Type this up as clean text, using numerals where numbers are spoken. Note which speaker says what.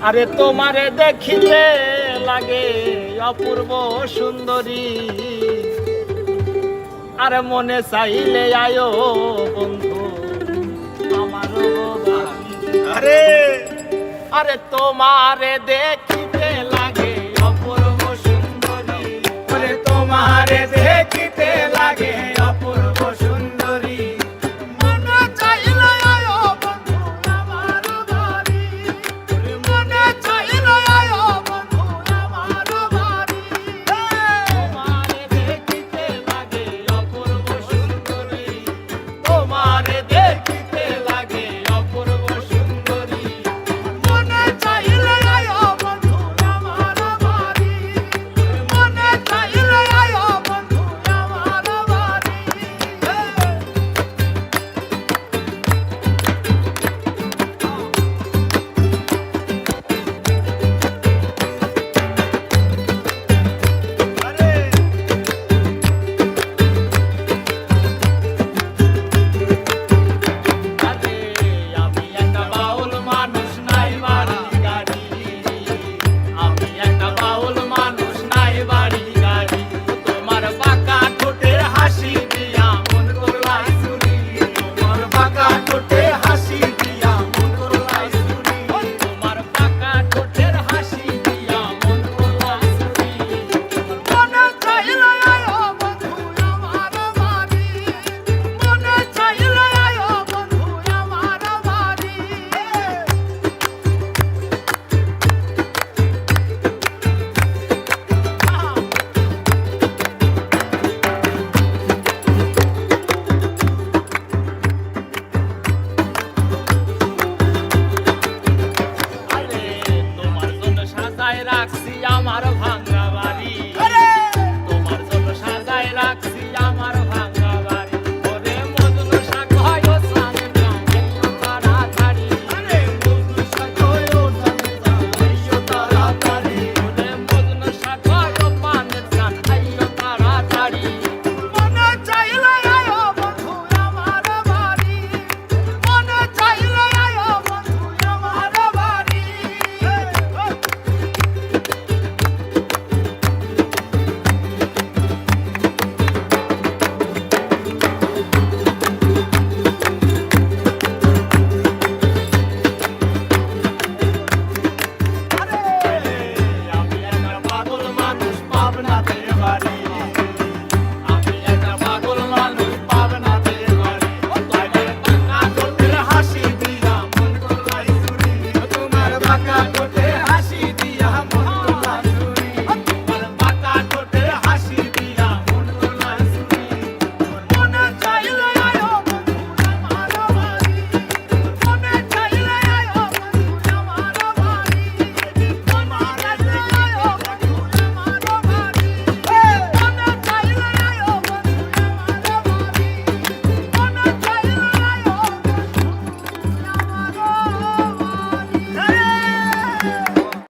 Speaker 1: আরে তোমারে দেখিতে লাগে অপূর্ব সুন্দরী, আরে মনে চাইলে আয়ো বন্ধু আমারও বাড়ি। আরে আরে তোমারে দেখিতে লাগে অপূর্ব সুন্দরী, আরে তোমারে দেখিতে লাগে অপূর্ব সুন্দরী, মনে চাইলে আয়ো বন্ধু আমার বাড়ি, মনে চাইলে আয়ো বন্ধু আমার বাড়ি। তোমারে দেখিতে লাগে অপূর্ব সুন্দরী, তোমারে দেখিতে লাগে অপূর্ব সুন্দরী, মনে চাইলে আয়ো বন্ধু আমার বাড়ি, মনে চাইলে আয়ো বন্ধু আমার বাড়ি। আরে আমি একটা বাউল মানুষ নাই বাড়ি গাড়ি, আমি একটা বাউল মানুষ নাই বাড়ি গাড়ি, তোমার বাঁকা ঠোঁটের হাসি দিয়া মন করলাই চুরি, তোমার বাঁকা ঠোঁটের হাসি দিয়া মন করলাই চুরি, তোমার বাঁকা ঠোঁটের হাসি দিয়া মন করলাই চুরি, মনে চাইলে আয়ো বন্ধু আমার বাড়ি, মনে চাইলে আয়ো বন্ধু আমার বাড়ি। আরে তোমার জন্য সাজায় রাখছি আমার ভাঙা বাড়ি, তোমার জন্য সাজায় রাখছি আমার ভাঙা বাড়ি, ওরে মজনু শাক হয় ও সামনে যাইও তাড়াতাড়ি, আরে মজনু শাক হয় ও সামনে যাইও তাড়াতাড়ি, ওরে মজনু শাক হয় ও পানে যাইও তাড়াতাড়ি, মনে চাইলে আয়ো বন্ধু আমার বাড়ি, মনে চাইলে আয়ো বন্ধু আমার বাড়ি। আমি একটা পাগল মানুষ পাবনাতে বাড়ি, আমি একটা পাগল মানুষ পাবনাতে বাড়ি, তোমার বাঁকা ঠোঁটের হাসি দিয়া মন করলাই চুরি, তোমার বাঁকা ঠোঁটের